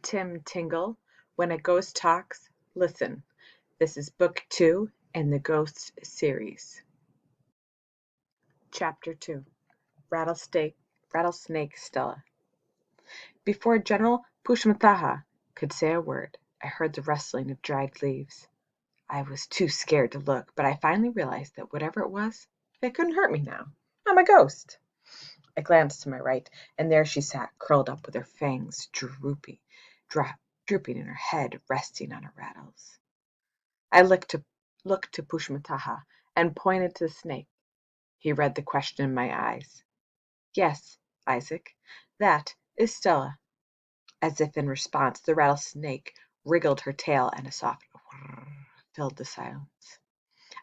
Tim Tingle. When a Ghost Talks, Listen. This is Book 2 in the Ghosts series. Chapter 2. Rattlesnake Stella. Before General Pushmataha could say a word, I heard the rustling of dried leaves. I was too scared to look, but I finally realized that whatever it was, it couldn't hurt me now. I'm a ghost. I glanced to my right, and there she sat, curled up with her fangs drooping in her head, resting on her rattles. I looked to Pushmataha and pointed to the snake. He read the question in my eyes. Yes, Isaac, that is Stella. As if in response, the rattlesnake wriggled her tail and a soft whirr filled the silence.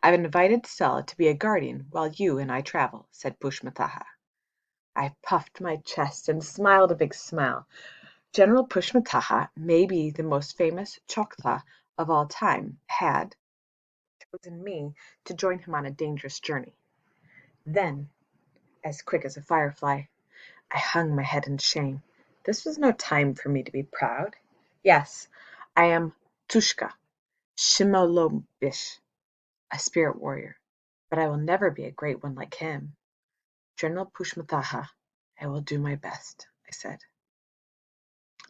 I've invited Stella to be a guardian while you and I travel, said Pushmataha. I puffed my chest and smiled a big smile. General Pushmataha, maybe the most famous Choctaw of all time, had chosen me to join him on a dangerous journey. Then, as quick as a firefly, I hung my head in shame. This was no time for me to be proud. Yes, I am Tushka Shimolobish, a spirit warrior, but I will never be a great one like him. General Pushmataha, I will do my best, I said.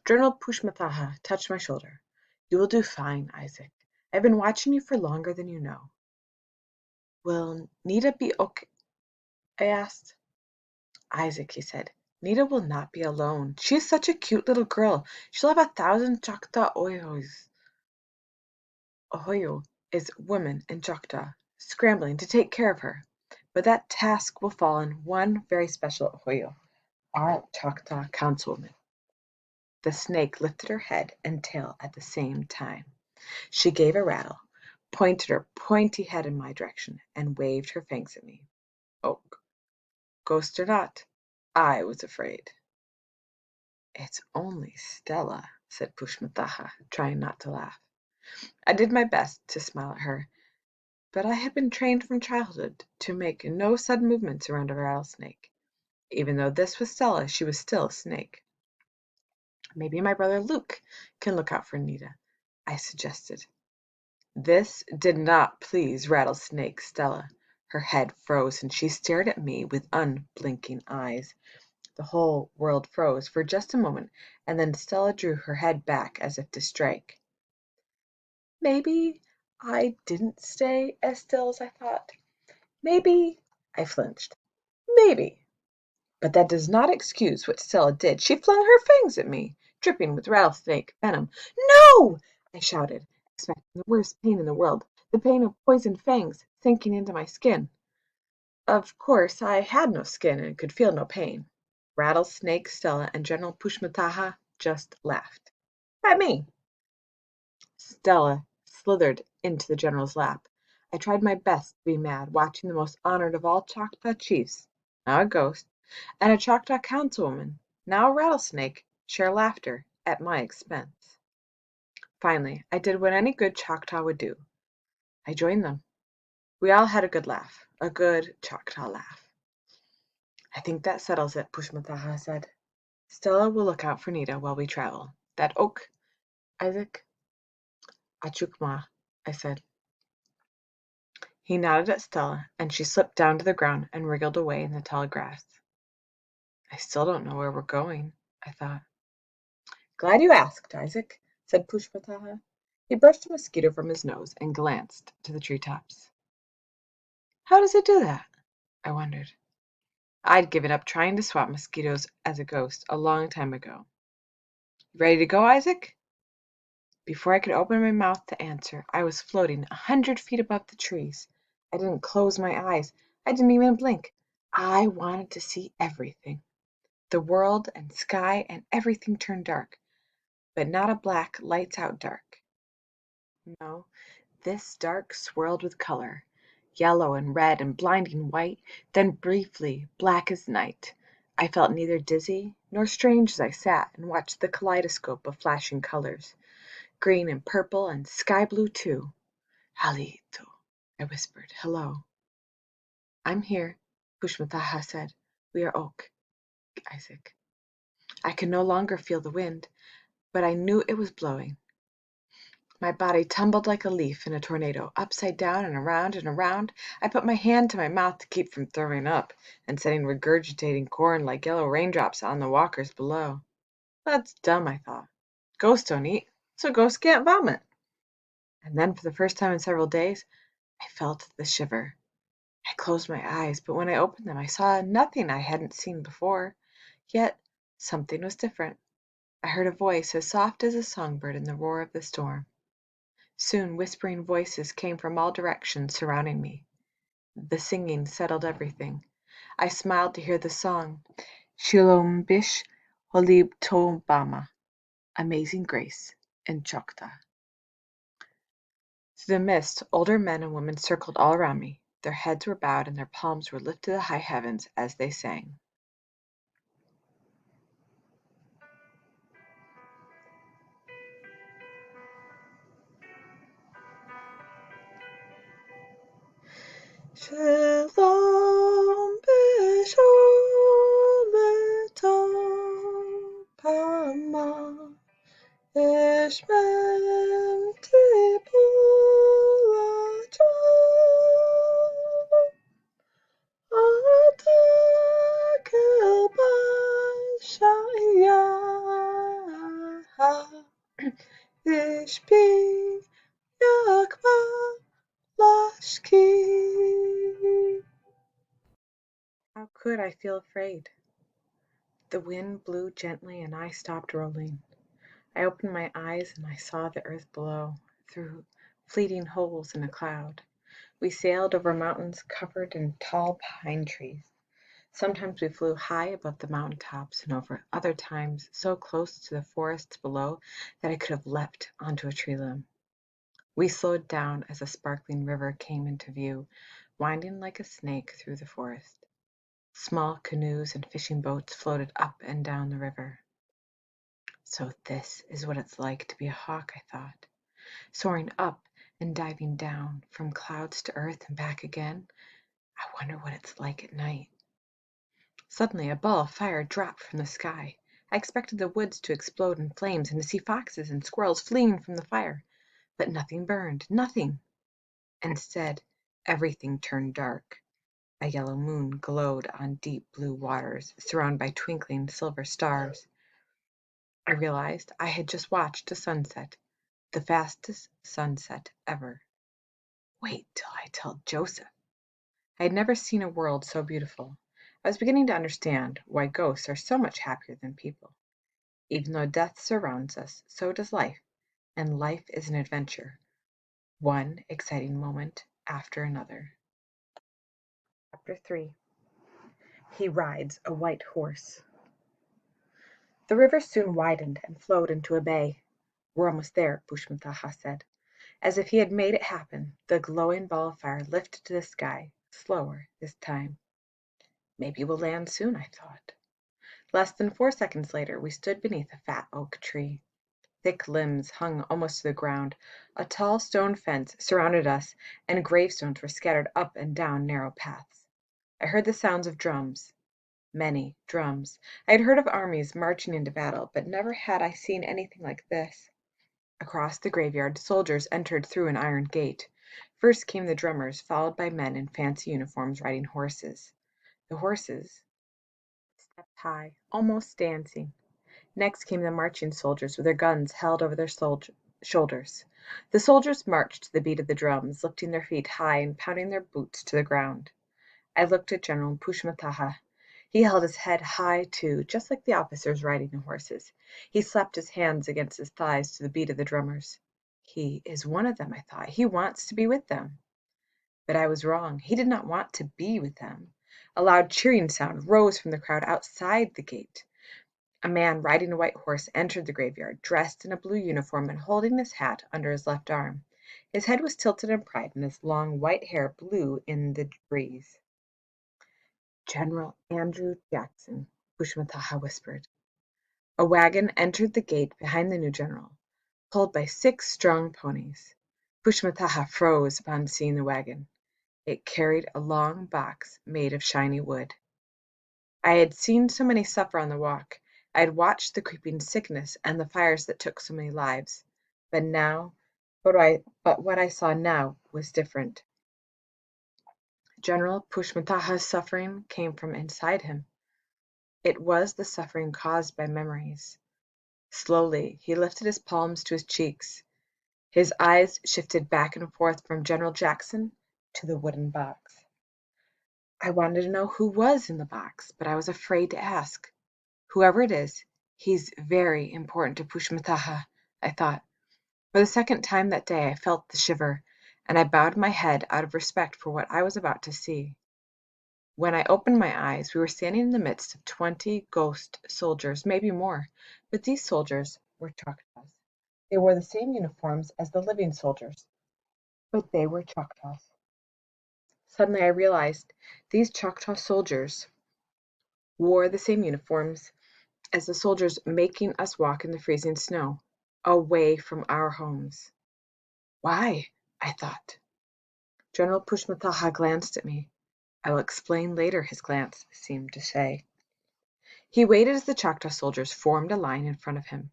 General Pushmataha touched my shoulder. You will do fine, Isaac. I've been watching you for longer than you know. Will Nita be okay? I asked. Isaac, he said, Nita will not be alone. She is such a cute little girl. She'll have 1,000 Choctaw Oyoyos. Ohoyo is women in Choctaw, scrambling to take care of her. But that task will fall on one very special Ohoyo, our Choctaw councilwoman. The snake lifted her head and tail at the same time. She gave a rattle, pointed her pointy head in my direction, and waved her fangs at me. Oh, ghost or not, I was afraid. It's only Stella, said Pushmataha, trying not to laugh. I did my best to smile at her, but I had been trained from childhood to make no sudden movements around a rattlesnake. Even though this was Stella, she was still a snake. Maybe my brother Luke can look out for Nita, I suggested. This did not please Rattlesnake Stella. Her head froze, and she stared at me with unblinking eyes. The whole world froze for just a moment, and then Stella drew her head back as if to strike. Maybe I didn't stay as still as I thought. Maybe I flinched. Maybe. But that does not excuse what Stella did. She flung her fangs at me, dripping with rattlesnake venom. No! I shouted, expecting the worst pain in the world, the pain of poisoned fangs sinking into my skin. Of course, I had no skin and could feel no pain. Rattlesnake Stella and General Pushmataha just laughed. At me. Stella slithered into the general's lap. I tried my best to be mad, watching the most honored of all Choctaw chiefs, now a ghost, and a Choctaw councilwoman, now a rattlesnake, share laughter at my expense. Finally, I did what any good Choctaw would do. I joined them. We all had a good laugh, a good Choctaw laugh. I think that settles it, Pushmataha said. Stella will look out for Nita while we travel. That oak, Isaac? Achukma, I said. He nodded at Stella, and she slipped down to the ground and wriggled away in the tall grass. I still don't know where we're going, I thought. Glad you asked, Isaac, said Pushmataha. He brushed a mosquito from his nose and glanced to the treetops. How does it do that? I wondered. I'd given up trying to swat mosquitoes as a ghost a long time ago. Ready to go, Isaac? Before I could open my mouth to answer, I was floating 100 feet above the trees. I didn't close my eyes. I didn't even blink. I wanted to see everything. The world and sky and everything turned dark, but not a black lights out dark. No, this dark swirled with color, yellow and red and blinding white, then briefly black as night. I felt neither dizzy nor strange as I sat and watched the kaleidoscope of flashing colors. Green and purple and sky blue too. Halito, I whispered. Hello. I'm here, Pushmataha said. We are oak, Isaac. I could no longer feel the wind, but I knew it was blowing. My body tumbled like a leaf in a tornado, upside down and around and around. I put my hand to my mouth to keep from throwing up and sending regurgitating corn like yellow raindrops on the walkers below. That's dumb, I thought. Ghosts don't eat, so ghosts can't vomit. And then for the first time in several days, I felt the shiver. I closed my eyes, but when I opened them, I saw nothing I hadn't seen before. Yet something was different. I heard a voice as soft as a songbird in the roar of the storm. Soon whispering voices came from all directions surrounding me. The singing settled everything. I smiled to hear the song, Shalom Bish Holib Tobama, Amazing Grace, in Choctaw. Through the mist, older men and women circled all around me. Their heads were bowed and their palms were lifted to the high heavens as they sang. Shalom B'Sholetompama Ishmem Tipulacha Atakel B'Shayaha Ishpi Yakba Lashki. How could I feel afraid? The wind blew gently and I stopped rolling. I opened my eyes and I saw the earth below, through fleeting holes in a cloud. We sailed over mountains covered in tall pine trees. Sometimes we flew high above the mountain tops and over other times so close to the forests below that I could have leapt onto a tree limb. We slowed down as a sparkling river came into view, winding like a snake through the forest. Small canoes and fishing boats floated up and down the river. So this is what it's like to be a hawk, I thought. Soaring up and diving down, from clouds to earth and back again. I wonder what it's like at night. Suddenly a ball of fire dropped from the sky. I expected the woods to explode in flames and to see foxes and squirrels fleeing from the fire. But nothing burned, nothing. Instead, everything turned dark. A yellow moon glowed on deep blue waters, surrounded by twinkling silver stars. I realized I had just watched a sunset, the fastest sunset ever. Wait till I tell Joseph. I had never seen a world so beautiful. I was beginning to understand why ghosts are so much happier than people. Even though death surrounds us, so does life, and life is an adventure, one exciting moment after another. Chapter 3. He rides a white horse. The river soon widened and flowed into a bay. We're almost there, Pushmataha said. As if he had made it happen, the glowing ball of fire lifted to the sky, slower this time. Maybe we'll land soon, I thought. Less than 4 seconds later, we stood beneath a fat oak tree. Thick limbs hung almost to the ground. A tall stone fence surrounded us, and gravestones were scattered up and down narrow paths. I heard the sounds of drums. Many drums. I had heard of armies marching into battle, but never had I seen anything like this. Across the graveyard, soldiers entered through an iron gate. First came the drummers, followed by men in fancy uniforms riding horses. The horses stepped high, almost dancing. Next came the marching soldiers with their guns held over their shoulders. The soldiers marched to the beat of the drums, lifting their feet high and pounding their boots to the ground. I looked at General Pushmataha. He held his head high, too, just like the officers riding the horses. He slapped his hands against his thighs to the beat of the drummers. He is one of them, I thought. He wants to be with them. But I was wrong. He did not want to be with them. A loud cheering sound rose from the crowd outside the gate. A man riding a white horse entered the graveyard, dressed in a blue uniform and holding his hat under his left arm. His head was tilted in pride, and his long white hair blew in the breeze. General Andrew Jackson, Pushmataha whispered. A wagon entered the gate behind the new general, pulled by 6 strong ponies. Pushmataha froze upon seeing the wagon. It carried a long box made of shiny wood. I had seen so many suffer on the walk. I had watched the creeping sickness and the fires that took so many lives. But what I saw now was different. General Pushmataha's suffering came from inside him. It was the suffering caused by memories. Slowly, he lifted his palms to his cheeks. His eyes shifted back and forth from General Jackson to the wooden box. I wanted to know who was in the box, but I was afraid to ask. Whoever it is, he's very important to Pushmataha, I thought. For the second time that day I felt the shiver, and I bowed my head out of respect for what I was about to see. When I opened my eyes, we were standing in the midst of 20 ghost soldiers, maybe more, but these soldiers were Choctaws. They wore the same uniforms as the living soldiers, but they were Choctaws. Suddenly I realized these Choctaw soldiers wore the same uniforms as the soldiers making us walk in the freezing snow, away from our homes. Why? I thought. General Pushmataha glanced at me. I will explain later, his glance seemed to say. He waited as the Choctaw soldiers formed a line in front of him.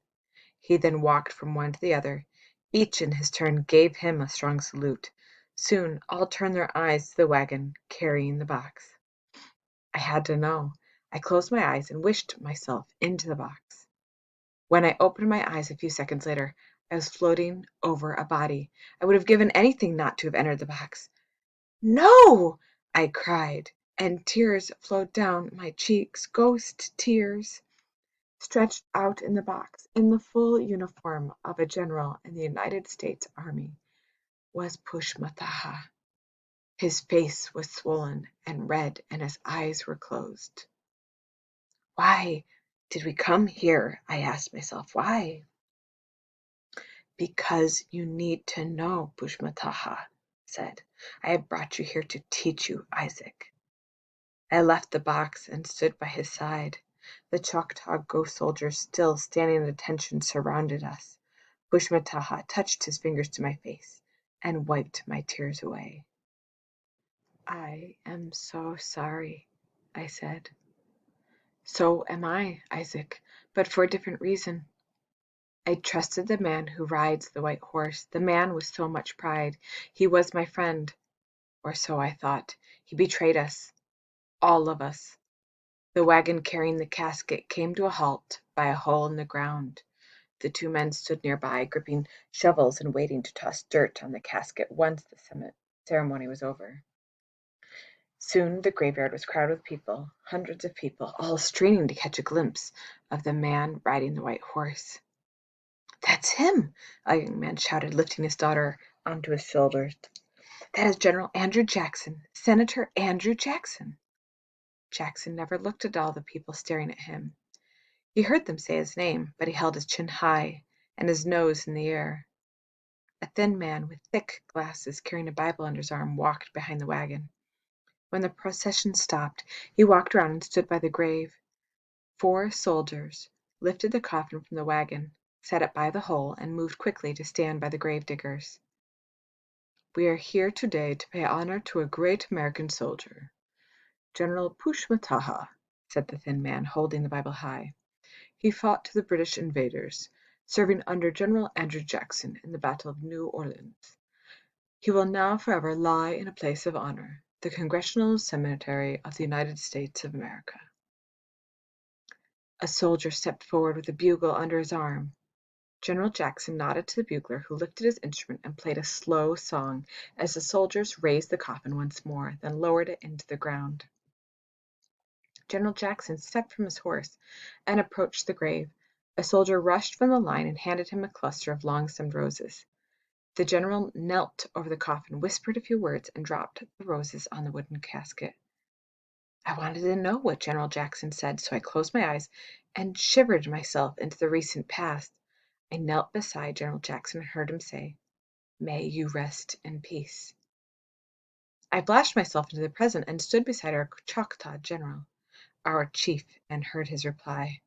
He then walked from one to the other. Each in his turn gave him a strong salute. Soon all turned their eyes to the wagon carrying the box. I had to know. I closed my eyes and wished myself into the box. When I opened my eyes a few seconds later, I was floating over a body. I would have given anything not to have entered the box. "No!" I cried, and tears flowed down my cheeks, ghost tears. Stretched out in the box, in the full uniform of a general in the United States Army, was Pushmataha. His face was swollen and red, and his eyes were closed. Why did we come here? I asked myself. Why? Because you need to know, Pushmataha said. I have brought you here to teach you, Isaac. I left the box and stood by his side. The Choctaw ghost soldiers, still standing at attention, surrounded us. Pushmataha touched his fingers to my face and wiped my tears away. I am so sorry, I said. So am I, Isaac, but for a different reason. I trusted the man who rides the white horse, the man with so much pride. He was my friend, or so I thought. He betrayed us, all of us. The wagon carrying the casket came to a halt by a hole in the ground. The two men stood nearby, gripping shovels and waiting to toss dirt on the casket once the ceremony was over. Soon the graveyard was crowded with people, hundreds of people, all straining to catch a glimpse of the man riding the white horse. "That's him!" a young man shouted, lifting his daughter onto his shoulders. "That is General Andrew Jackson, Senator Andrew Jackson." Jackson never looked at all the people staring at him. He heard them say his name, but he held his chin high and his nose in the air. A thin man with thick glasses carrying a Bible under his arm walked behind the wagon. When the procession stopped, he walked around and stood by the grave. 4 soldiers lifted the coffin from the wagon, set it by the hole, and moved quickly to stand by the grave diggers. "We are here today to pay honor to a great American soldier, General Pushmataha," said the thin man, holding the Bible high. "He fought the British invaders, serving under General Andrew Jackson in the Battle of New Orleans. He will now forever lie in a place of honor, the Congressional Cemetery of the United States of America." A soldier stepped forward with a bugle under his arm. General Jackson nodded to the bugler, who lifted his instrument and played a slow song as the soldiers raised the coffin once more, then lowered it into the ground. General Jackson stepped from his horse and approached the grave. A soldier rushed from the line and handed him a cluster of long-stemmed roses. The general knelt over the coffin, whispered a few words, and dropped the roses on the wooden casket. I wanted to know what General Jackson said, so I closed my eyes and shivered myself into the recent past. I knelt beside General Jackson and heard him say, "May you rest in peace." I flashed myself into the present and stood beside our Choctaw general, our chief, and heard his reply.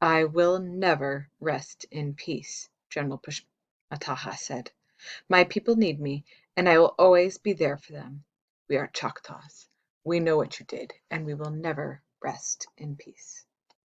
"I will never rest in peace," General Pushmataha said. "My people need me, and I will always be there for them. We are Choctaws. We know what you did, and we will never rest in peace."